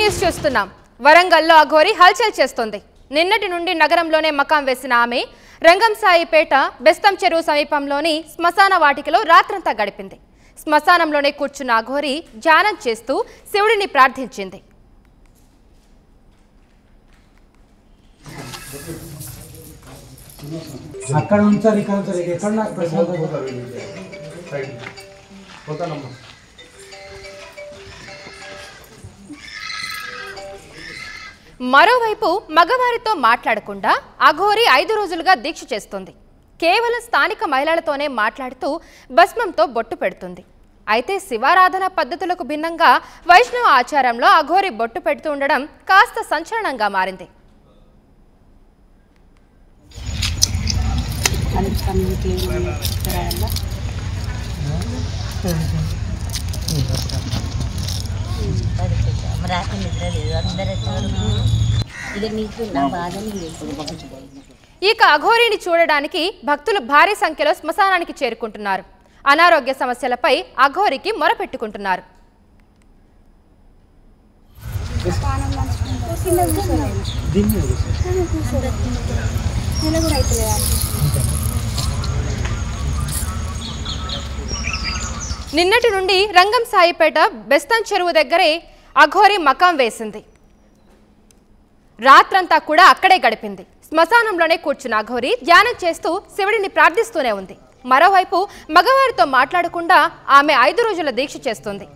News చూస్తున్నాం. వరంగల్లో అఘోరి హల్చల్ చేస్తోంది. నిన్నటి నుండి నగరంలోనే మకాం వేసిన ఆమె రంగంసాయిపేట బెస్తం చెరువు సమీపంలోని శ్మశాన వాటికలో రాత్రంతా గడిపింది. శ్మశానంలోనే కూర్చున్న అఘోరి ధ్యానం చేస్తూ శివుడిని ప్రార్థించింది. మరోవైపు మగవారితో మాట్లాడకుండా అఘోరి 5 రోజులుగా దీక్ష చేస్తుంది. కేవలం స్థానిక మహిళలతోనే మాట్లాడుతూ భస్మంతో బొట్టు పెడుతుంది. అయితే శివారాధన పద్ధతులకు భిన్నంగా వైష్ణవ ఆచారంలో అఘోరి బొట్టు పెడుతూ ఉండడం కాస్త సంచలనంగా మారింది. ఇక అఘోరిని చూడడానికి భక్తులు భారీ సంఖ్యలో శ్మశానానికి చేరుకుంటున్నారు. అనారోగ్య సమస్యలపై అఘోరికి మొరపెట్టుకుంటున్నారు. నిన్నటి నుండి రంగంసాయిపేట బెస్తం చెరువు దగ్గరే అఘోరి మకాం వేసింది. రాత్రంతా కూడా అక్కడే గడిపింది. శ్మశానంలోనే కూర్చున్న అఘోరి ధ్యానం చేస్తూ శివుడిని ప్రార్థిస్తూనే ఉంది. మరోవైపు మగవారితో మాట్లాడకుండా ఆమె 5 రోజుల దీక్ష చేస్తుంది.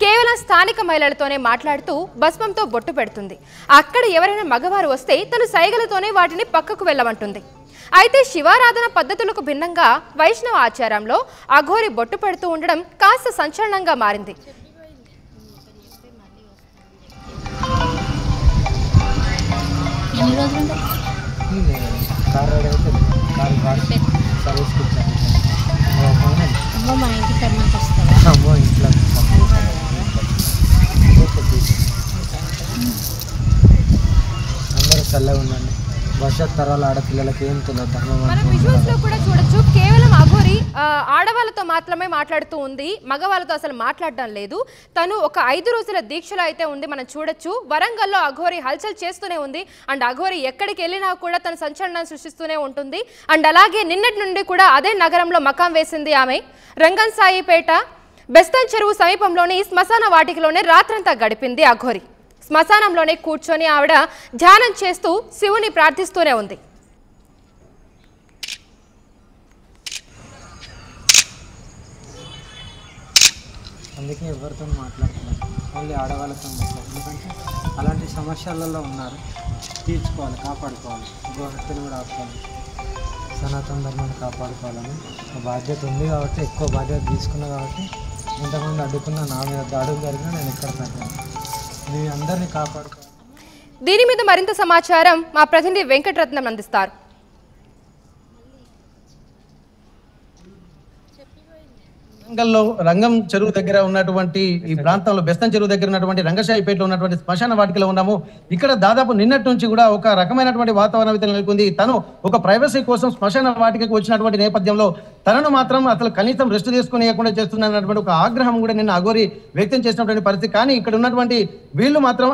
కేవలం స్థానిక మహిళలతోనే మాట్లాడుతూ భస్మంతో బొట్టు పెడుతుంది. అక్కడ ఎవరైనా మగవారు వస్తే తను సైగలతోనే వాటిని పక్కకు వెళ్ళమంటుంది. అయితే శివారాధన పద్ధతులకు భిన్నంగా వైష్ణవ ఆచారంలో అఘోరి బొట్టు పెడుతూ ఉండడం కాస్త సంచలనంగా మారింది. భవిష్యత్ తరాల ఆడపిల్లలకి ఏం తెలియదు. మనం విజువల్స్ లో కూడా చూడొచ్చు. కేవలం అఘోరి ఆడవాళ్ళతో మాత్రమే మాట్లాడుతూ ఉంది. మగవాళ్ళతో అసలు మాట్లాడడం లేదు. తను ఒక 5 రోజుల దీక్షలో అయితే ఉంది. మనం చూడొచ్చు. వరంగల్లో అఘోరి హల్చల్ చేస్తూనే ఉంది. అండ్ అఘోరి ఎక్కడికి వెళ్ళినా కూడా తన సంచలనం సృష్టిస్తూనే ఉంటుంది. అండ్ అలాగే నిన్నటి నుండి కూడా అదే నగరంలో మకాం వేసింది ఆమె. రంగంసాయిపేట బెస్తం చెరువు సమీపంలోని శ్మశాన వాటికలోనే రాత్రంతా గడిపింది అఘోరి. శ్మశానంలోనే కూర్చొని ఆవిడ ధ్యానం చేస్తూ శివుని ప్రార్థిస్తూనే ఉంది. అందుకే ఎవరితో మాట్లాడుతున్నారు, ఓన్లీ ఆడవాళ్ళతో మాట్లాడుతున్నారు. ఎందుకంటే అలాంటి సమస్యలలో ఉన్నారు, తీర్చుకోవాలి, కాపాడుకోవాలి. గోహత్యను కూడా ఆపుకోవాలి, సనాతన ధర్మాన్ని కాపాడుకోవాలని బాధ్యత ఉంది. కాబట్టి ఎక్కువ బాధ్యత తీసుకున్నా కాబట్టి ఎంతమంది అడ్డుకున్నా నా మీద దాడులు జరిగినా నేను ఎక్కడ పెట్టాను. మీ అందరినీ కాపాడుకోవాలి. దీని మీద మరింత సమాచారం మా ప్రతినిధి వెంకటరత్నం అందిస్తారు. వరంగల్లో రంగం చెరువు దగ్గర ఉన్నటువంటి ఈ ప్రాంతంలో బెస్తం చెరువు దగ్గర ఉన్నటువంటి రంగసాయిపేటలో ఉన్నటువంటి శ్మశాన వాటికలో ఉన్నాము. ఇక్కడ దాదాపు నిన్నటి నుంచి కూడా ఒక రకమైనటువంటి వాతావరణం అయితే నెలకొంది. తను ఒక ప్రైవసీ కోసం శ్మశాన వాటికకు వచ్చినటువంటి నేపథ్యంలో తనను మాత్రం అసలు కనీసం రెస్ట్ తీసుకునేయకుండా చేస్తున్నటువంటి ఒక ఆగ్రహం కూడా నిన్న అఘోరి వ్యక్తం చేసినటువంటి పరిస్థితి. కానీ ఇక్కడ ఉన్నటువంటి వీళ్ళు మాత్రం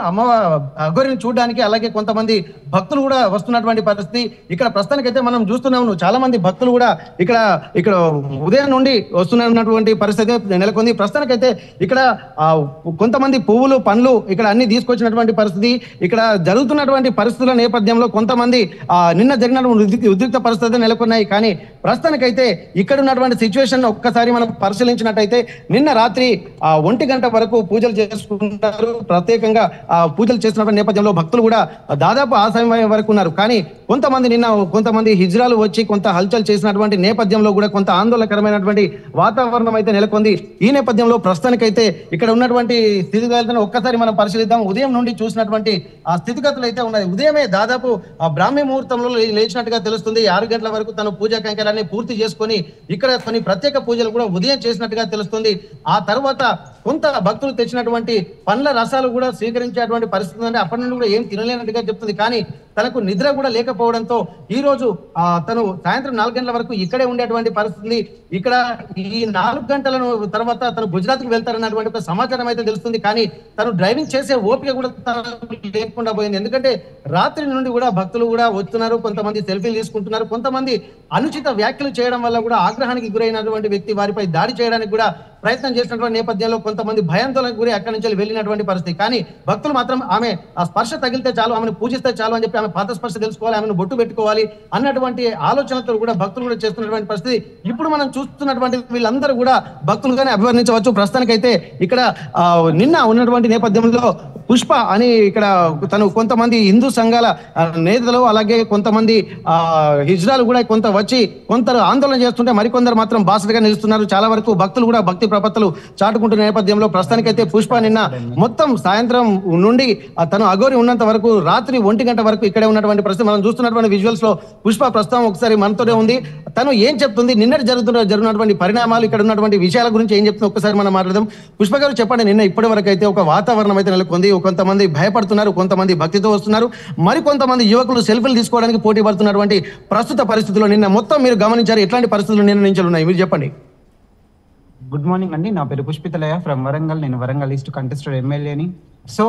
అఘోరిని చూడడానికి, అలాగే కొంతమంది భక్తులు కూడా వస్తున్నటువంటి పరిస్థితి ఇక్కడ ప్రస్తుతానికైతే మనం చూస్తున్నాము. చాలా మంది భక్తులు కూడా ఇక్కడ ఉదయం నుండి వస్తున్నటువంటి పరిస్థితి నెలకొంది. ప్రస్తుతానికైతే ఇక్కడ కొంతమంది పువ్వులు, పండ్లు ఇక్కడ అన్ని తీసుకొచ్చినటువంటి పరిస్థితి. ఇక్కడ జరుగుతున్నటువంటి పరిస్థితుల నేపథ్యంలో కొంతమంది నిన్న జరిగినటువంటి ఉద్రిక్త పరిస్థితులు నెలకొన్నాయి. కానీ ప్రస్తుతానికైతే ఇక్కడ ఉన్నటువంటి సిచ్యువేషన్ ఒక్కసారి మనం పరిశీలించినట్టయితే నిన్న రాత్రి 1 గంట వరకు పూజలు చేసుకుంటారు. ప్రత్యేకంగా పూజలు చేస్తున్నటువంటి నేపథ్యంలో భక్తులు కూడా దాదాపు ఆ సమయం వరకు ఉన్నారు. కానీ కొంతమంది హిజ్రాలు వచ్చి కొంత హల్చల్ చేసినటువంటి నేపథ్యంలో కూడా కొంత ఆందోళనకరమైనటువంటి వాతావరణం అయితే నెలకొంది. ఈ నేపథ్యంలో ప్రస్తుతానికైతే ఇక్కడ ఉన్నటువంటి స్థితిగతులను ఒక్కసారి మనం పరిశీలిద్దాం. ఉదయం నుండి చూసినటువంటి ఆ స్థితిగతులు అయితే ఉన్నాయి. ఉదయమే దాదాపు బ్రాహ్మీ ముహూర్తంలో లేచినట్టుగా తెలుస్తుంది. 6 గంటల వరకు తను పూజా కైంకర్యాన్ని పూర్తి చేసుకొని ఇక్కడ కొన్ని ప్రత్యేక పూజలు కూడా ఉదయం చేసినట్టుగా తెలుస్తుంది. ఆ తర్వాత కొంత భక్తులు తెచ్చినటువంటి పండ్ల రసాలు కూడా స్వీకరించేటువంటి పరిస్థితి ఉంది. అప్పటి నుండి కూడా ఏం తినలేనట్టుగా చెప్తుంది. కానీ తనకు నిద్ర కూడా లేకపోవడంతో ఈ రోజు తను సాయంత్రం 4 గంటల వరకు ఇక్కడే ఉండేటువంటి పరిస్థితి. ఇక్కడ ఈ 4 గంటలను తర్వాత తను గుజరాత్ కు వెళ్తారన్నటువంటి ఒక సమాచారం అయితే తెలుస్తుంది. కానీ తను డ్రైవింగ్ చేసే ఓపిక కూడా లేకుండా పోయింది. ఎందుకంటే రాత్రి నుండి కూడా భక్తులు కూడా వస్తున్నారు, కొంతమంది సెల్ఫీలు తీసుకుంటున్నారు, కొంతమంది అనుచిత వ్యాఖ్యలు చేయడం వల్ల కూడా ఆగ్రహానికి గురైనటువంటి వ్యక్తి వారిపై దాడి చేయడానికి కూడా ప్రయత్నం చేసినటువంటి నేపథ్యంలో కొంతమంది భయాందోళనకు గురి అక్కడి నుంచి వెళ్ళినటువంటి పరిస్థితి. కానీ భక్తులు మాత్రం ఆమె ఆ స్పర్శ తగిలితే చాలు, ఆమెను పూజిస్తే చాలు అని చెప్పి ఆమె పాత స్పర్శ తెలుసుకోవాలి, ఆమెను బొట్టు పెట్టుకోవాలి అన్నటువంటి ఆలోచనతో కూడా భక్తులు కూడా చేస్తున్నటువంటి పరిస్థితి. ఇప్పుడు మనం చూస్తున్నటువంటి వీళ్ళందరూ కూడా భక్తులుగానే అభివర్ణించవచ్చు. ప్రస్తుతానికైతే ఇక్కడ నిన్న ఉన్నటువంటి నేపథ్యంలో పుష్ప అని ఇక్కడ తను కొంతమంది హిందూ సంఘాల నేతలు అలాగే కొంతమంది హిజ్రాలు కూడా కొంత వచ్చి కొంత ఆందోళన చేస్తుంటే మరికొందరు మాత్రం బాసటగా నిలుస్తున్నారు. చాలా వరకు భక్తులు కూడా భక్తి ప్రపత్తులు చాటుకుంటున్న నేపథ్యంలో ప్రస్తుతానికైతే పుష్ప నిన్న మొత్తం సాయంత్రం నుండి తను అఘోరి ఉన్నంత వరకు రాత్రి 1 గంట వరకు ఇక్కడే ఉన్నటువంటి పరిస్థితి. మనం చూస్తున్నటువంటి విజువల్స్ లో పుష్ప ప్రస్తుతం ఒకసారి మనతోనే ఉంది. తను ఏం చెప్తుంది, నిన్నటి జరుగుతున్నటువంటి పరిణామాలు, ఇక్కడ ఉన్నటువంటి విషయాల గురించి ఏం చెప్తుంది ఒక్కసారి మనం మాట్లాడదాం. పుష్ప గారు చెప్పండి, నిన్న ఇప్పటి వరకు అయితే ఒక వాతావరణం అయితే నెలకొంది. కొంతమంది భయపడుతున్నారు, కొంతమంది భక్తితో వస్తున్నారు, మరికొంతమంది యువకులు సెల్ఫీలు తీసుకోవడానికి పోటీ పడుతున్నటువంటి ప్రస్తుత పరిస్థితుల్లో నిన్న మొత్తం మీరు గమనించారు. ఎట్లాంటి పరిస్థితులు నిన్న నుంచి ఉన్నాయి మీరు చెప్పండి. గుడ్ మార్నింగ్ అండి, నా పేరు పుష్పితలయ ఫ్రమ్ వరంగల్. నేను వరంగల్ ఈస్ట్ కంటెస్టెడ్ ఎమ్మెల్యేని. సో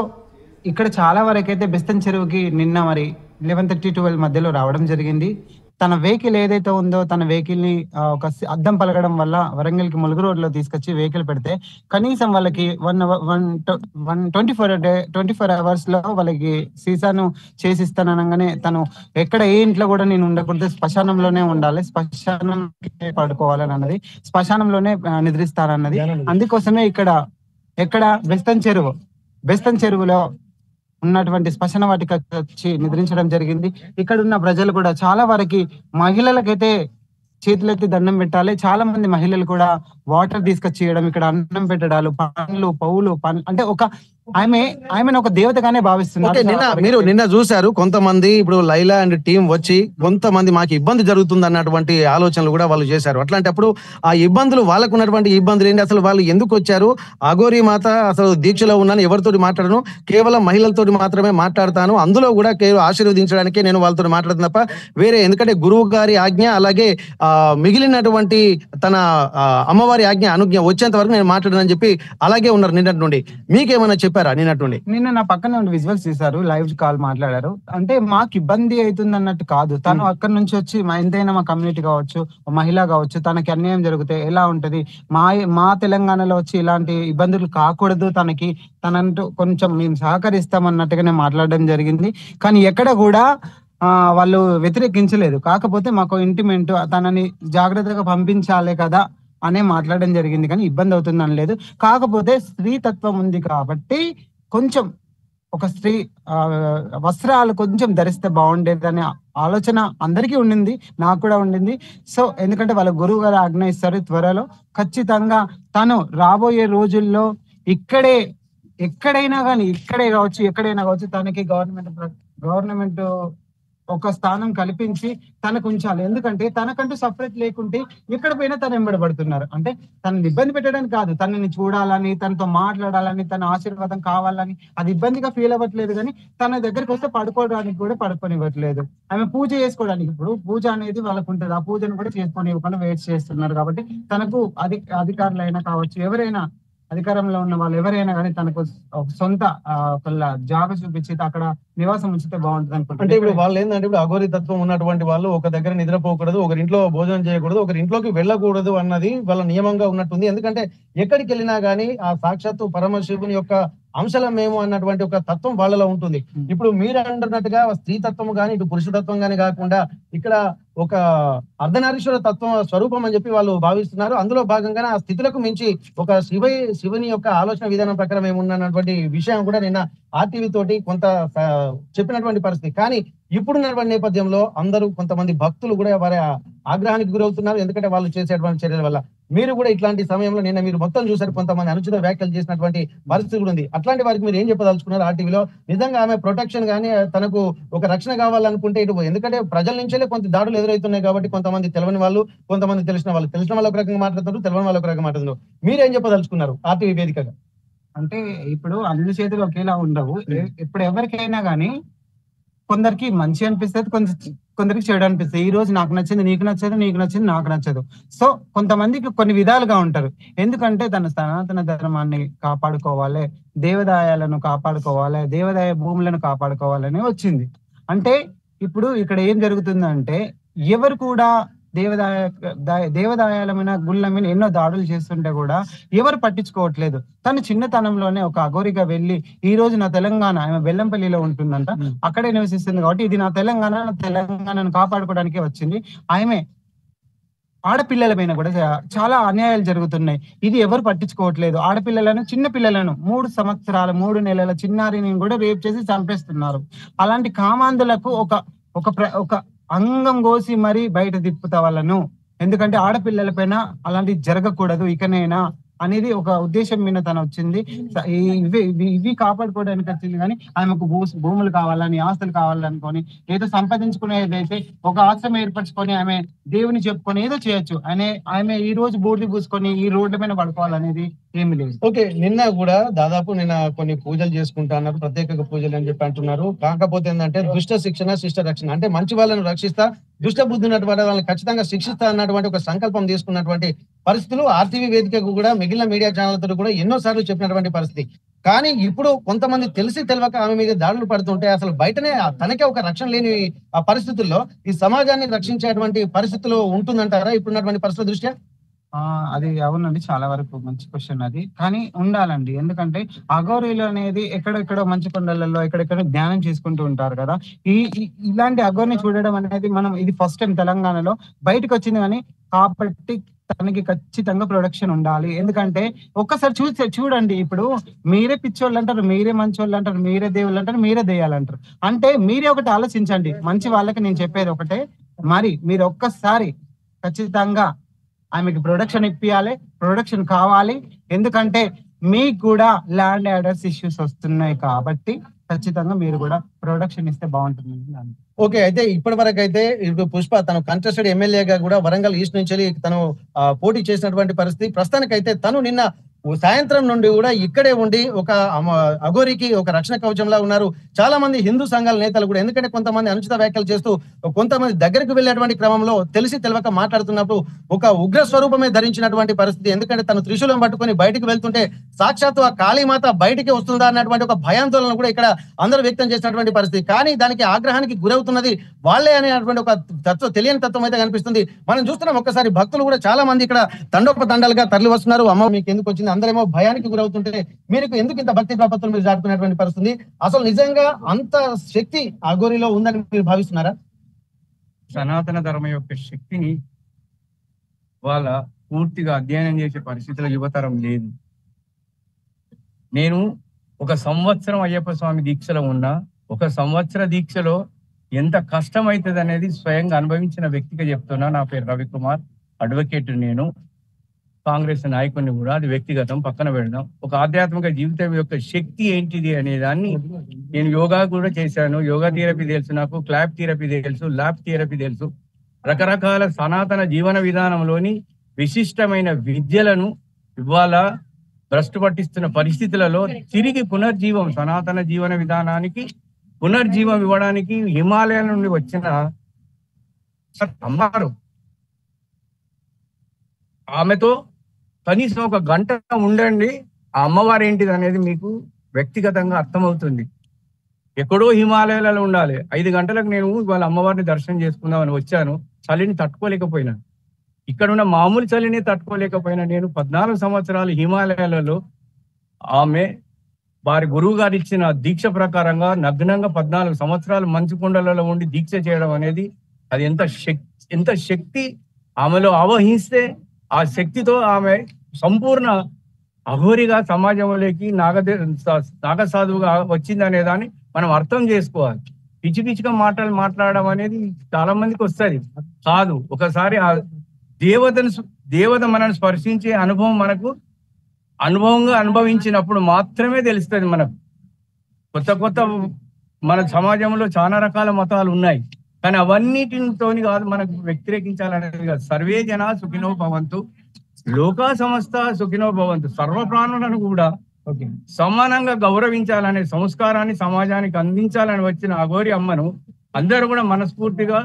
ఇక్కడ చాలా వరకు అయితే బెస్తం చెరువుకి నిన్న మరి 11:30-12 మధ్యలో రావడం జరిగింది. తన వెహికల్ ఏదైతే ఉందో తన వెహికల్ ని ఒక అద్దం పలగడం వల్ల వరంగల్ కి ములుగు రోడ్ లో తీసుకొచ్చి వెహికల్ పెడితే కనీసం వాళ్ళకి 24 అవర్స్ లో వాళ్ళకి సీసాను చేసిస్తాననగానే తను ఎక్కడ ఏ ఇంట్లో కూడా నేను ఉండకూడదు, శ్మశానంలోనే ఉండాలి, శ్మశానంకి పడుకోవాలని అన్నది, శ్మశానంలోనే నిద్రిస్తానన్నది. అందుకోసమే ఎక్కడ బెస్తం చెరువులో ఉన్నటువంటి శ్మశాన వాటికి వచ్చి నిద్రించడం జరిగింది. ఇక్కడ ఉన్న ప్రజలు కూడా చాలా వరకు మహిళలకైతే చేతులెత్తి దండం పెట్టాలి. చాలా మంది మహిళలు కూడా వాటర్ తీసుకొచ్చి ఇవ్వడం, ఇక్కడ అన్నం పెట్టడాలు, పండ్లు అంటే ఆమెను ఒక దేవతగానే భావిస్తున్నారు. మీరు నిన్న చూశారు కొంతమంది ఇప్పుడు లైలా అండ్ టీం వచ్చి కొంతమంది మాకు ఇబ్బంది జరుగుతుంది అన్నటువంటి ఆలోచనలు కూడా వాళ్ళు చేశారు. అట్లాంటప్పుడు ఆ ఇబ్బందులు వాళ్ళకు ఉన్నటువంటి ఇబ్బందులు ఏంటి, అసలు వాళ్ళు ఎందుకు వచ్చారు? అఘోరి మాత అసలు దీక్షలో ఉన్నాను, ఎవరితోటి మాట్లాడను, కేవలం మహిళలతోటి మాత్రమే మాట్లాడతాను, అందులో కూడా కేవలం ఆశీర్వదించడానికే నేను వాళ్ళతో మాట్లాడుతున్నా తప్ప వేరే, ఎందుకంటే గురువు గారి ఆజ్ఞ అలాగే మిగిలినటువంటి తన అమ్మవారి అనుజ్ఞ వచ్చేంత వరకు నేను మాట్లాడనని చెప్పి అలాగే ఉన్నారు నిన్నటి నుండి. మీకేమైనా చెప్పారా నిన్నట్టుండి? నిన్న నా పక్కన విజువల్స్ తీశారు, లైవ్ కాల్ మాట్లాడారు. అంటే మాకు ఇబ్బంది అవుతుంది అన్నట్టు కాదు, తను అక్కడి నుంచి వచ్చి ఎంతైనా మా కమ్యూనిటీ కావచ్చు, మహిళ కావచ్చు, తనకి అన్యాయం జరిగితే ఎలా ఉంటది, మా తెలంగాణలో వచ్చి ఇలాంటి ఇబ్బందులు కాకూడదు, తనంటూ కొంచెం మేము సహకరిస్తామన్నట్టుగానే మాట్లాడడం జరిగింది. కానీ ఎక్కడ కూడా వాళ్ళు వ్యతిరేకించలేదు. కాకపోతే మాకు ఇంటిమెంట్ తనని జాగ్రత్తగా పంపించాలి కదా అనే మాట్లాడడం జరిగింది, కానీ ఇబ్బంది అవుతుంది అనలేదు. కాకపోతే స్త్రీ తత్వం ఉంది కాబట్టి కొంచెం ఒక స్త్రీ వస్త్రాలు కొంచెం ధరిస్తే బాగుండేది అనే ఆలోచన అందరికీ ఉండింది, నాకు కూడా ఉండింది. సో ఎందుకంటే వాళ్ళ గురువు గారు ఆజ్ఞ ఇస్తారు త్వరలో. ఖచ్చితంగా తను రాబోయే రోజుల్లో ఎక్కడైనా కావచ్చు తనకి గవర్నమెంట్ ఒక స్థానం కల్పించి తనకు ఉంచాలి. ఎందుకంటే తనకంటూ సపరేట్ లేకుంటే ఎక్కడ పోయినా తను వెంబడబడుతున్నారు. అంటే తనని ఇబ్బంది పెట్టడానికి కాదు, తనని చూడాలని, తనతో మాట్లాడాలని, తన ఆశీర్వాదం కావాలని, అది ఇబ్బందిగా ఫీల్ అవ్వట్లేదు. కానీ తన దగ్గరికి వస్తే పడుకోవడానికి కూడా పడుకోనివ్వట్లేదు. ఆమె పూజ చేసుకోవడానికి, ఇప్పుడు పూజ అనేది వాళ్ళకు ఉంటుంది, ఆ పూజను కూడా చేసుకోనివ్వకుండా వెయిట్ చేస్తున్నారు. కాబట్టి తనకు అధికారులైనా కావచ్చు, ఎవరైనా అధికారంలో ఉన్న వాళ్ళు ఎవరైనా కానీ తనకు సొంత జాగ చూపించి అక్కడ నివాసం ఉంచితే బాగుంటుంది అనుకుంటున్నారు. అంటే ఇప్పుడు వాళ్ళు ఏంటంటే ఇప్పుడు అఘోరి తత్వం ఉన్నటువంటి వాళ్ళు ఒక దగ్గర నిద్రపోకూడదు, ఒకరింట్లో భోజనం చేయకూడదు, ఒకరింట్లోకి వెళ్ళకూడదు అన్నది వాళ్ళ నియమంగా ఉన్నట్టుంది. ఎందుకంటే ఎక్కడికి వెళ్ళినా గానీ ఆ సాక్షాత్తు పరమశివుని యొక్క అంశలం మేము అన్నటువంటి ఒక తత్వం వాళ్ళలో ఉంటుంది. ఇప్పుడు మీరు అంటున్నట్టుగా స్త్రీ తత్వం గానీ ఇటు పురుష తత్వం గానీ కాకుండా ఇక్కడ ఒక అర్ధనారీశ్వర తత్వం స్వరూపం అని చెప్పి వాళ్ళు భావిస్తున్నారు. అందులో భాగంగానే ఆ స్థితులకు మించి ఒక శివుని యొక్క ఆలోచన విధానం ప్రకారం ఏమున్నటువంటి విషయం కూడా నిన్న ఆర్టీవీ తోటి కొంత చెప్పినటువంటి పరిస్థితి. కానీ ఇప్పుడున్నటువంటి నేపథ్యంలో అందరూ కొంతమంది భక్తులు కూడా వారి ఆగ్రహానికి గురవుతున్నారు, ఎందుకంటే వాళ్ళు చేసేటువంటి చర్యల వల్ల. మీరు కూడా ఇట్లాంటి సమయంలో నిన్న మీరు మొత్తం చూసారు, కొంతమంది అనుచిత వ్యాఖ్యలు చేసినటువంటి పరిస్థితి కూడా ఉంది. అట్లాంటి వారికి మీరు ఏం చెప్పదలుచుకున్నారు ఆర్టీవీలో? నిజంగా ఆమె ప్రొటెక్షన్ గానీ తనకు ఒక రక్షణ కావాలనుకుంటే ఇటు, ఎందుకంటే ప్రజల నుంచే కొంత దాడులు ఎదురవుతున్నాయి కాబట్టి కొంతమంది తెలియని వాళ్ళు, కొంతమంది తెలిసిన వాళ్ళు ఒక రకంగా మాట్లాడుతున్నారు, తెలియని వాళ్ళు ఒక రకంగా మాట్లాడుతున్నారు. మీరేం చెప్పదలుచుకున్నారు ఆర్టీవీ వేదికగా? అంటే ఇప్పుడు అన్ని చేతులు ఒకేలా ఉండవు. ఇప్పుడు ఎవరికైనా కానీ కొందరికి మంచి అనిపిస్తుంది, కొందరికి చెడు అనిపిస్తుంది. ఈ రోజు నాకు నచ్చింది నీకు నచ్చదు, నీకు నచ్చింది నాకు నచ్చదు. సో కొంతమందికి కొన్ని విధాలుగా ఉంటారు. ఎందుకంటే తన సనాతన ధర్మాన్ని కాపాడుకోవాలి, దేవాదాయాలను కాపాడుకోవాలి, దేవాదాయ భూములను కాపాడుకోవాలని వచ్చింది. అంటే ఇప్పుడు ఇక్కడ ఏం జరుగుతుందంటే ఎవరు కూడా దేవాదాయాల మీద గుళ్ళ మీద ఎన్నో దాడులు చేస్తుంటే కూడా ఎవరు పట్టించుకోవట్లేదు. తను చిన్నతనంలోనే ఒక అఘోరిగా వెళ్ళి, ఈ రోజు నా తెలంగాణ, ఆమె బెల్లంపల్లిలో ఉంటుందంట, అక్కడే నివసిస్తుంది కాబట్టి ఇది నా తెలంగాణను కాపాడుకోవడానికి వచ్చింది. ఆమె ఆడపిల్లల పైన కూడా చాలా అన్యాయాలు జరుగుతున్నాయి. ఇది ఎవరు పట్టించుకోవట్లేదు. ఆడపిల్లలను, చిన్న పిల్లలను 3 సంవత్సరాల 3 నెలల చిన్నారిని కూడా రేప్ చేసి చంపేస్తున్నారు. అలాంటి కామాంధులకు ఒక అంగం కోసి మరీ బయట తిప్పుతా వాళ్ళను. ఎందుకంటే ఆడపిల్లల పైన అలాంటివి జరగకూడదు ఇకనైనా అనేది ఒక ఉద్దేశం మీద తను వచ్చింది. ఇవి కాపాడుకోవడానికి వచ్చింది. కానీ ఆమెకు భూములు కావాలని, ఆస్తులు కావాలనుకొని ఏదో సంపాదించుకునేదైతే ఒక ఆశ్రమం ఏర్పరచుకొని ఆమె దేవుని చెప్పుకొని ఏదో చేయొచ్చు. ఆమె ఈ రోజు బూడిది పూసుకొని ఈ రోడ్ల మీద పడుకోవాలనేది ఏమి లేదు. ఓకే, నిన్న కూడా దాదాపు నిన్న కొన్ని పూజలు చేసుకుంటా అన్నారు, ప్రత్యేక పూజలు అని చెప్పి అంటున్నారు. కాకపోతే ఏంటంటే దుష్ట శిక్షణ శిష్ట రక్షణ, అంటే మంచి వాళ్ళను రక్షిస్తా, దుష్ట బుద్ధి ఉన్నటువంటి వాళ్ళని ఖచ్చితంగా శిక్షిస్తా అన్నటువంటి ఒక సంకల్పం తీసుకున్నటువంటి పరిస్థితులు RTV వేదికకు కూడా మిగిలిన మీడియా ఛానళ్లతో కూడా ఎన్నో సార్లు చెప్పినటువంటి పరిస్థితి. కానీ ఇప్పుడు కొంతమంది తెలిసి తెలియక ఆమె మీద దాడులు పడుతుంటే అసలు బయటనే తనకే ఒక రక్షణ లేని ఆ పరిస్థితుల్లో ఈ సమాజాన్ని రక్షించేటువంటి పరిస్థితులు ఉంటుందంటారా ఇప్పుడున్నటువంటి పరిస్థితుల దృష్ట్యా? అది అవునండి, చాలా వరకు మంచి క్వశ్చన్ అది. కానీ ఉండాలండి, ఎందుకంటే అఘోరీలు అనేది ఎక్కడెక్కడో మంచి కొండలలో ఎక్కడెక్కడో ధ్యానం చేసుకుంటూ ఉంటారు కదా. ఇలాంటి అఘోరిని చూడడం అనేది ఇది ఫస్ట్ టైం తెలంగాణలో బయటకు వచ్చింది. కానీ కాబట్టి తనకి ఖచ్చితంగా ప్రొడక్షన్ ఉండాలి. ఎందుకంటే ఒక్కసారి చూడండి, ఇప్పుడు మీరే పిచ్చోళ్ళు అంటారు, మీరే మంచోళ్ళు అంటారు, మీరే దేవుళ్ళు అంటారు, మీరే దెయ్యాలంటారు. అంటే మీరే ఒకటి ఆలోచించండి. మంచి వాళ్ళకి నేను చెప్పేది ఒకటే, మరి మీరు ఒక్కసారి ఖచ్చితంగా ఆమెకి ప్రొడక్షన్ ఇప్పియాలి, ప్రొడక్షన్ కావాలి. ఎందుకంటే మీకు కూడా ల్యాండ్ ఆర్డర్స్ ఇష్యూస్ వస్తున్నాయి కాబట్టి ఖచ్చితంగా మీరు కూడా ప్రొడక్షన్ ఇస్తే బాగుంటుంది. ఓకే, అయితే ఇప్పటి వరకు అయితే ఇప్పుడు పుష్ప తను కంటెస్టెడ్ ఎమ్మెల్యేగా కూడా వరంగల్ ఈస్ట్ నుంచి తను పోటీ చేసినటువంటి పరిస్థితి. ప్రస్తుతానికైతే తను నిన్న సాయంత్రం నుండి కూడా ఇక్కడే ఉండి ఒక అఘోరికి ఒక రక్షణ కవచంలా ఉన్నారు. చాలా మంది హిందూ సంఘాల నేతలు కూడా, ఎందుకంటే కొంతమంది అనుచిత వ్యాఖ్యలు చేస్తూ కొంతమంది దగ్గరికి వెళ్ళేటువంటి క్రమంలో తెలిసి తెలియక మాట్లాడుతున్నప్పుడు ఒక ఉగ్ర స్వరూపమే ధరించినటువంటి పరిస్థితి. ఎందుకంటే తను త్రిశూలం పట్టుకొని బయటికి వెళ్తుంటే సాక్షాత్తు ఆ కాళీమాత బయటికి వస్తుందా అన్నటువంటి ఒక భయాందోళన కూడా ఇక్కడ అందరూ వ్యక్తం చేసినటువంటి పరిస్థితి. కానీ దానికి ఆగ్రహానికి గురవుతున్నది వాళ్ళే అనేటువంటి ఒక తెలియని తత్వం అయితే కనిపిస్తుంది. మనం చూస్తున్నాం, ఒక్కసారి భక్తులు కూడా చాలా మంది ఇక్కడ తండోపతండాలుగా తరలి వస్తున్నారు. అమ్మ మీకు ఎందుకు వచ్చింది, అందరేమో భయానికి గురవుతుంటే మీరు ఎందుకు ఇంత భక్తి ప్రపత్తులు మీరు దాటుకునేటువంటి పరిస్థితి? అసలు నిజంగా అంత శక్తి అఘోరిలో ఉందని మీరు భావిస్తున్నారా? సనాతన ధర్మం యొక్క శక్తిని వాళ్ళ పూర్తిగా అధ్యయనం చేసే పరిస్థితుల్లో యువతరం లేదు. నేను 1 సంవత్సరం అయ్యప్ప స్వామి దీక్షలో ఉన్నా, 1 సంవత్సర దీక్షలో ఎంత కష్టం అవుతుంది అనేది స్వయంగా అనుభవించిన వ్యక్తిగా చెప్తున్నా. నా పేరు రవికుమార్, అడ్వకేట్. నేను కాంగ్రెస్ నాయకుడిని కూడా. అది వ్యక్తిగతం పక్కన పెడదాం. ఒక ఆధ్యాత్మిక జీవితం యొక్క శక్తి ఏంటిది అనే దాన్ని నేను యోగా కూడా చేశాను. యోగా థెరపీ తెలుసు నాకు, క్లాప్ థెరపీ తెలుసు, ల్యాబ్ థెరపీ తెలుసు. రకరకాల సనాతన జీవన విధానంలోని విశిష్టమైన విద్యలను ఇవాళ భ్రష్టు పట్టిస్తున్న పరిస్థితులలో తిరిగి పునర్జీవం, సనాతన జీవన విధానానికి పునర్జీవం ఇవ్వడానికి హిమాలయాల నుండి వచ్చిన అమ్మారు, ఆమెతో కనీసం 1 గంట ఉండండి. ఆ అమ్మవారు ఏంటిది అనేది మీకు వ్యక్తిగతంగా అర్థమవుతుంది. ఎక్కడో హిమాలయాలలో ఉండాలి. 5 గంటలకు నేను ఇవాళ అమ్మవారిని దర్శనం చేసుకుందామని వచ్చాను. చలిని తట్టుకోలేకపోయినా, ఇక్కడున్న మామూలు చలిని తట్టుకోలేకపోయినా. నేను 14 సంవత్సరాలు హిమాలయాలలో ఆమె వారి గురువు గారు ఇచ్చిన దీక్ష ప్రకారంగా నగ్నంగా 14 సంవత్సరాలు మంచు కొండలలో ఉండి దీక్ష చేయడం అనేది అది ఎంత శక్తి ఆమెలో ఆవహిస్తే ఆ శక్తితో ఆమె సంపూర్ణ అఘోరిగా సమాజంలోకి నాగసాధువుగా వచ్చింది అనే దాన్ని మనం అర్థం చేసుకోవాలి. పిచ్చి పిచ్చిగా మాట్లాడడం అనేది చాలా మందికి వస్తుంది కాదు. ఒకసారి ఆ దేవత మనల్ని స్పర్శించే అనుభవం మనకు అనుభవంగా అనుభవించినప్పుడు మాత్రమే తెలుస్తుంది. మనకు కొత్త మన సమాజంలో చాలా రకాల మతాలు ఉన్నాయి, కానీ అవన్నిటితోని కాదు మనకు వ్యతిరేకించాలనేది కాదు. సర్వే జన సుఖినో భవంతు, లోకా సమస్త సుఖినో భవంతు. సర్వ ప్రాణులను కూడా సమానంగా గౌరవించాలనే సంస్కారాన్ని సమాజానికి అందించాలని వచ్చిన అఘోరి అమ్మను అందరూ కూడా మనస్ఫూర్తిగా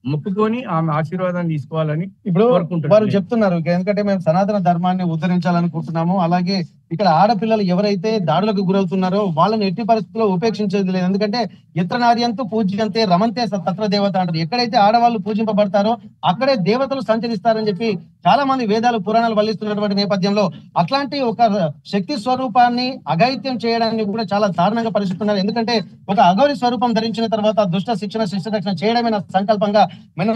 మొక్కుకొని ఆమె ఆశీర్వాదం తీసుకోవాలని ఇప్పుడు కోరుకుంటున్నారు. వారు చెప్తున్నారు ఎందుకంటే మేము సనాతన ధర్మాన్ని ఉద్ధరించాలనుకుంటున్నాము, అలాగే ఇక్కడ ఆడపిల్లలు ఎవరైతే దాడులకు గురవుతున్నారో వాళ్ళని ఎట్టి పరిస్థితుల్లో ఉపేక్షించేది లేదు. ఎందుకంటే ఎత్ర నార్యంతు పూజ్యంతే రమంతే తత్ర దేవత అంటారు. ఎక్కడైతే ఆడవాళ్ళు పూజింపబడతారో అక్కడే దేవతలు సంచరిస్తారని చెప్పి చాలా మంది వేదాలు పురాణాలు వల్లిస్తున్నటువంటి నేపథ్యంలో అట్లాంటి ఒక శక్తి స్వరూపాన్ని అఘాయిత్యం చేయడాన్ని కూడా చాలా దారుణంగా పరిస్థితున్నారు. ఎందుకంటే ఒక అఘోరి స్వరూపం ధరించిన తర్వాత దుష్ట శిక్షణ శిష్ట రక్షణ చేయడమే నా సంకల్పంగా నేను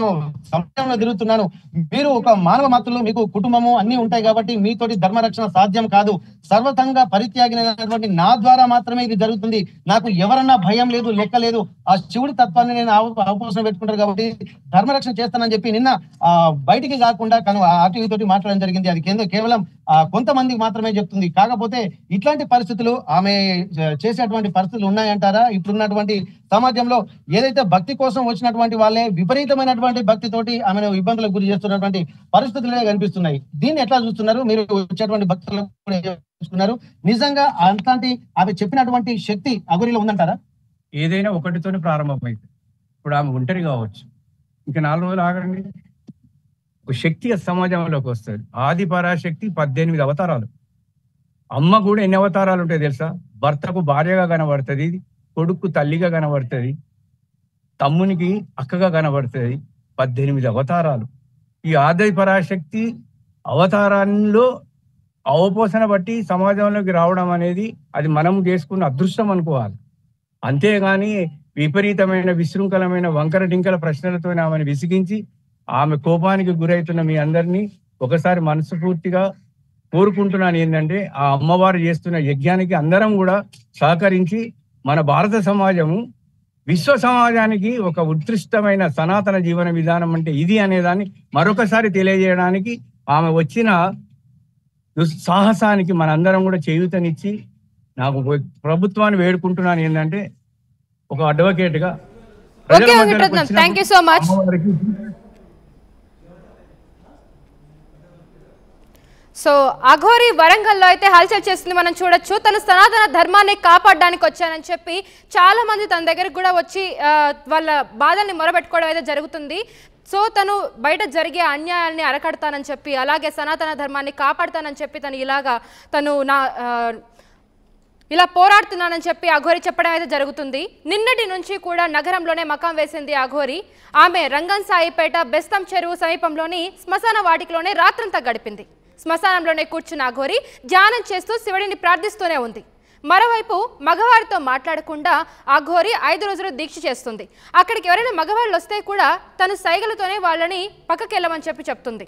సమాజంలో తిరుగుతున్నాను. మీరు ఒక మానవ మాత్రులు, మీకు కుటుంబము అన్ని ఉంటాయి కాబట్టి మీతోటి ధర్మరక్షణ సాధ్యం కాదు. సర్వతంగా పరిత్యాగినటువంటి నా ద్వారా మాత్రమే ఇది జరుగుతుంది. నాకు ఎవరన్నా భయం లేదు, లెక్క లేదు. ఆ శివుడి తత్వాన్ని నేను అవపోసన పెట్టుకుంటారు కాబట్టి ధర్మరక్షణ చేస్తానని చెప్పి నిన్న బయటికి కాకుండా ఆర్టీవీ తోటి మాట్లాడడం జరిగింది. అది కేవలం కొంతమందికి మాత్రమే చెప్తుంది. కాకపోతే ఇట్లాంటి పరిస్థితులు ఆమె చేసేటువంటి పరిస్థితులు ఉన్నాయంటారా? ఇప్పుడున్నటువంటి సమాజంలో ఏదైతే భక్తి కోసం వచ్చినటువంటి వాళ్ళే విపరీతమైనటువంటి భక్తితోటి ఆమెను ఇబ్బందులకు గురి చేస్తున్నటువంటి పరిస్థితులే కనిపిస్తున్నాయి. దీన్ని ఎట్లా చూస్తున్నారు? మీరు వచ్చేటువంటి భక్తులు చూస్తున్నారు, నిజంగా అట్లాంటి ఆమె చెప్పినటువంటి శక్తి అఘోరిలో ఉందంటారా? ఏదైనా ఒకటితోనే ప్రారంభమైంది. ఇప్పుడు ఆమె ఒంటరి కావచ్చు, ఇంకా 4 రోజులు ఆగండి, ఒక శక్తి సమాజంలోకి వస్తుంది. ఆది పరాశక్తి 18 అవతారాలు. అమ్మ కూడా ఎన్ని అవతారాలు ఉంటాయి తెలుసా? భర్తకు భార్యగా కనబడుతుంది, కొడుకు తల్లిగా కనబడుతుంది, తమ్మునికి అక్కగా కనబడుతుంది. 18 అవతారాలు. ఈ ఆది పరాశక్తి అవతారాల్లో అవపోసన బట్టి సమాజంలోకి రావడం అనేది అది మనం చేసుకున్న అదృష్టం అనుకోవాలి. అంతేగాని విపరీతమైన విశృంఖలమైన వంకర టింకల ప్రశ్నలతో ఆమెను విసిగించి ఆమె కోపానికి గురవుతున్న మీ అందరినీ ఒకసారి మనస్ఫూర్తిగా కోరుకుంటున్నాను ఏంటంటే, ఆ అమ్మవారు చేస్తున్న యజ్ఞానికి అందరం కూడా సహకరించి మన భారత సమాజము విశ్వ సమాజానికి ఒక ఉత్కృష్టమైన సనాతన జీవన విధానం అంటే ఇది అనేదాన్ని మరొకసారి తెలియజేయడానికి ఆమె వచ్చిన సాహసానికి మనందరం కూడా చేయూతనిచ్చి, నాకు ప్రభుత్వాన్ని వేడుకుంటున్నాను ఏంటంటే, ఒక అడ్వకేట్ గా సో అఘోరి వరంగల్లో అయితే హల్చల్ చేస్తుంది మనం చూడొచ్చు. తను సనాతన ధర్మాన్ని కాపాడడానికి వచ్చానని చెప్పి చాలా మంది తన దగ్గరకు కూడా వచ్చి వాళ్ళ బాధల్ని మొరబెట్టుకోవడం అయితే జరుగుతుంది. సో తను బయట జరిగే అన్యాయాల్ని అరకడతానని చెప్పి, అలాగే సనాతన ధర్మాన్ని కాపాడుతానని చెప్పి తను ఇలా పోరాడుతున్నానని చెప్పి అఘోరి చెప్పడం అయితే జరుగుతుంది. నిన్నటి నుంచి కూడా నగరంలోనే మకాం వేసింది అఘోరి. ఆమె రంగం సాయిపేట బెస్తం చెరువు సమీపంలోని శ్మశాన వాటికలోనే రాత్రంతా గడిపింది. శ్మశానంలోనే కూర్చున్న అఘోరి ధ్యానం చేస్తూ శివుడిని ప్రార్థిస్తూనే ఉంది. మరోవైపు మగవారితో మాట్లాడకుండా అఘోరి 5 రోజులు దీక్ష చేస్తుంది. అక్కడికి ఎవరైనా మగవాళ్ళు వస్తే కూడా తను సైగలతోనే వాళ్ళని పక్కకెళ్ళమని చెప్పి చెప్తుంది.